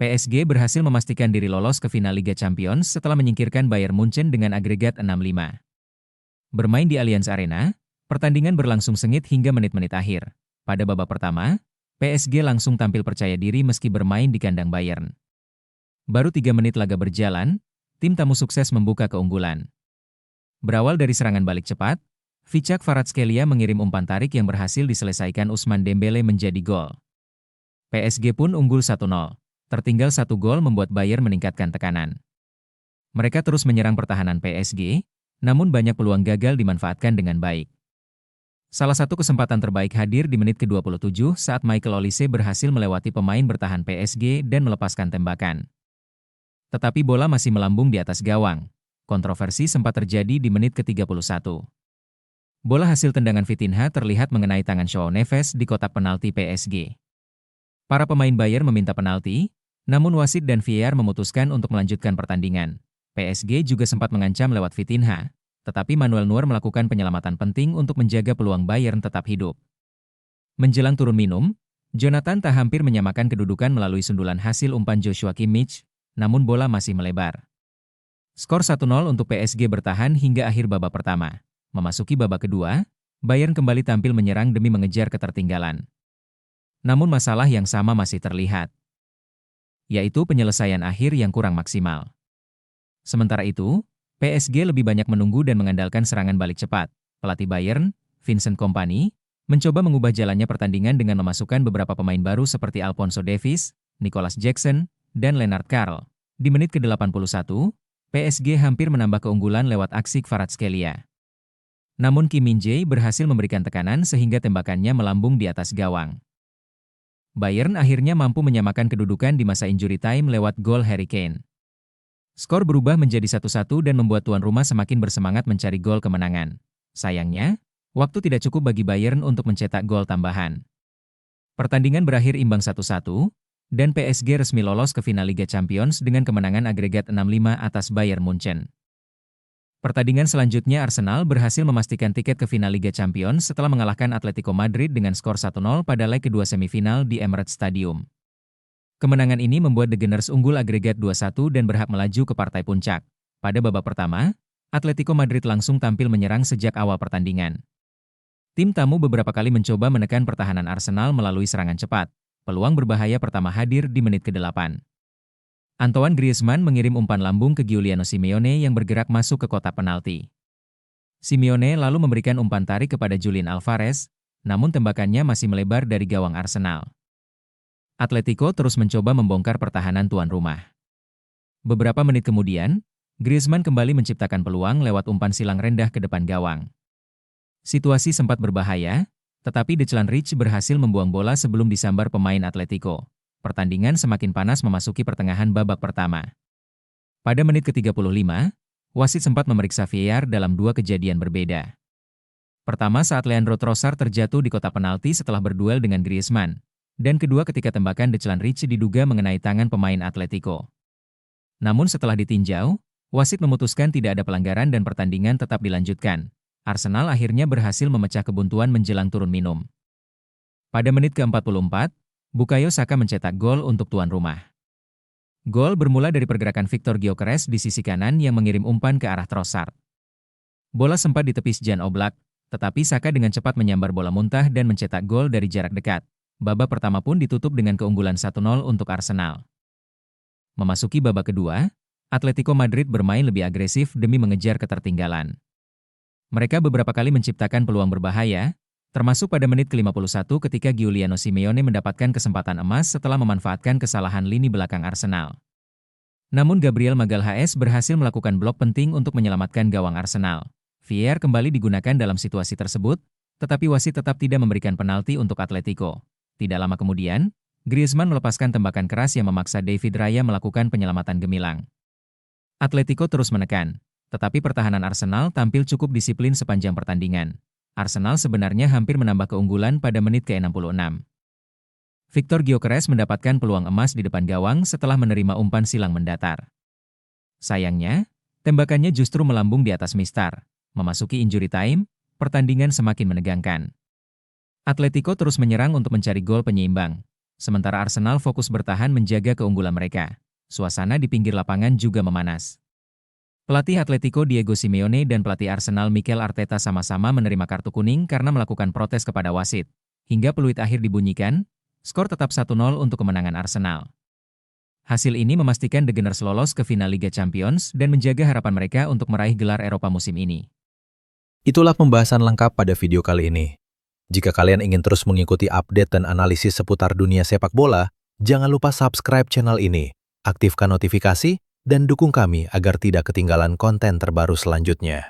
PSG berhasil memastikan diri lolos ke final Liga Champions setelah menyingkirkan Bayern Munchen dengan agregat 6-5. Bermain di Allianz Arena, pertandingan berlangsung sengit hingga menit-menit akhir. Pada babak pertama, PSG langsung tampil percaya diri meski bermain di kandang Bayern. Baru 3 menit laga berjalan, tim tamu sukses membuka keunggulan. Berawal dari serangan balik cepat, Vichak Kvaratskhelia mengirim umpan tarik yang berhasil diselesaikan Ousmane Dembele menjadi gol. PSG pun unggul 1-0. Tertinggal 1 gol membuat Bayern meningkatkan tekanan. Mereka terus menyerang pertahanan PSG, namun banyak peluang gagal dimanfaatkan dengan baik. Salah satu kesempatan terbaik hadir di menit ke-27 saat Michael Olise berhasil melewati pemain bertahan PSG dan melepaskan tembakan. Tetapi bola masih melambung di atas gawang. Kontroversi sempat terjadi di menit ke-31. Bola hasil tendangan Vitinha terlihat mengenai tangan Joao Neves di kotak penalti PSG. Para pemain Bayern meminta penalti, namun wasit dan VAR memutuskan untuk melanjutkan pertandingan. PSG juga sempat mengancam lewat Vitinha, tetapi Manuel Neuer melakukan penyelamatan penting untuk menjaga peluang Bayern tetap hidup. Menjelang turun minum, Jonathan Tah hampir menyamakan kedudukan melalui sundulan hasil umpan Joshua Kimmich, namun bola masih melebar. Skor 1-0 untuk PSG bertahan hingga akhir babak pertama. Memasuki babak kedua, Bayern kembali tampil menyerang demi mengejar ketertinggalan. Namun masalah yang sama masih terlihat, yaitu penyelesaian akhir yang kurang maksimal. Sementara itu, PSG lebih banyak menunggu dan mengandalkan serangan balik cepat. Pelatih Bayern, Vincent Kompany, mencoba mengubah jalannya pertandingan dengan memasukkan beberapa pemain baru seperti Alphonso Davies, Nicolas Jackson, dan Lennart Karl. Di menit ke-81, PSG hampir menambah keunggulan lewat aksi Kvaratskhelia. Namun Kim Min-jae berhasil memberikan tekanan sehingga tembakannya melambung di atas gawang. Bayern akhirnya mampu menyamakan kedudukan di masa injury time lewat gol Harry Kane. Skor berubah menjadi 1-1 dan membuat tuan rumah semakin bersemangat mencari gol kemenangan. Sayangnya, waktu tidak cukup bagi Bayern untuk mencetak gol tambahan. Pertandingan berakhir imbang 1-1, dan PSG resmi lolos ke final Liga Champions dengan kemenangan agregat 6-5 atas Bayern Munchen. Pertandingan selanjutnya Arsenal berhasil memastikan tiket ke final Liga Champions setelah mengalahkan Atletico Madrid dengan skor 1-0 pada leg kedua semifinal di Emirates Stadium. Kemenangan ini membuat The Gunners unggul agregat 2-1 dan berhak melaju ke partai puncak. Pada babak pertama, Atletico Madrid langsung tampil menyerang sejak awal pertandingan. Tim tamu beberapa kali mencoba menekan pertahanan Arsenal melalui serangan cepat. Peluang berbahaya pertama hadir di menit ke-8. Antoine Griezmann mengirim umpan lambung ke Giuliano Simeone yang bergerak masuk ke kotak penalti. Simeone lalu memberikan umpan tarik kepada Julian Alvarez, namun tembakannya masih melebar dari gawang Arsenal. Atletico terus mencoba membongkar pertahanan tuan rumah. Beberapa menit kemudian, Griezmann kembali menciptakan peluang lewat umpan silang rendah ke depan gawang. Situasi sempat berbahaya, tetapi Declan Rice berhasil membuang bola sebelum disambar pemain Atletico. Pertandingan semakin panas memasuki pertengahan babak pertama. Pada menit ke-35, wasit sempat memeriksa VAR dalam 2 kejadian berbeda. Pertama saat Leandro Trossard terjatuh di kotak penalti setelah berduel dengan Griezmann. Dan kedua ketika tembakan Declan Rice diduga mengenai tangan pemain Atletico. Namun setelah ditinjau, wasit memutuskan tidak ada pelanggaran dan pertandingan tetap dilanjutkan. Arsenal akhirnya berhasil memecah kebuntuan menjelang turun minum. Pada menit ke-44, Bukayo Saka mencetak gol untuk tuan rumah. Gol bermula dari pergerakan Victor Gyökeres di sisi kanan yang mengirim umpan ke arah Trossard. Bola sempat ditepis Jan Oblak, tetapi Saka dengan cepat menyambar bola muntah dan mencetak gol dari jarak dekat. Babak pertama pun ditutup dengan keunggulan 1-0 untuk Arsenal. Memasuki babak kedua, Atletico Madrid bermain lebih agresif demi mengejar ketertinggalan. Mereka beberapa kali menciptakan peluang berbahaya, termasuk pada menit ke-51 ketika Giuliano Simeone mendapatkan kesempatan emas setelah memanfaatkan kesalahan lini belakang Arsenal. Namun Gabriel Magalhaes berhasil melakukan blok penting untuk menyelamatkan gawang Arsenal. VAR kembali digunakan dalam situasi tersebut, tetapi wasit tetap tidak memberikan penalti untuk Atletico. Tidak lama kemudian, Griezmann melepaskan tembakan keras yang memaksa David Raya melakukan penyelamatan gemilang. Atletico terus menekan, tetapi pertahanan Arsenal tampil cukup disiplin sepanjang pertandingan. Arsenal sebenarnya hampir menambah keunggulan pada menit ke-66. Victor Gyökeres mendapatkan peluang emas di depan gawang setelah menerima umpan silang mendatar. Sayangnya, tembakannya justru melambung di atas mistar. Memasuki injury time, pertandingan semakin menegangkan. Atletico terus menyerang untuk mencari gol penyeimbang. Sementara Arsenal fokus bertahan menjaga keunggulan mereka. Suasana di pinggir lapangan juga memanas. Pelatih Atletico Diego Simeone dan pelatih Arsenal Mikel Arteta sama-sama menerima kartu kuning karena melakukan protes kepada wasit. Hingga peluit akhir dibunyikan, skor tetap 1-0 untuk kemenangan Arsenal. Hasil ini memastikan The Gunners lolos ke final Liga Champions dan menjaga harapan mereka untuk meraih gelar Eropa musim ini. Itulah pembahasan lengkap pada video kali ini. Jika kalian ingin terus mengikuti update dan analisis seputar dunia sepak bola, jangan lupa subscribe channel ini, aktifkan notifikasi, dan dukung kami agar tidak ketinggalan konten terbaru selanjutnya.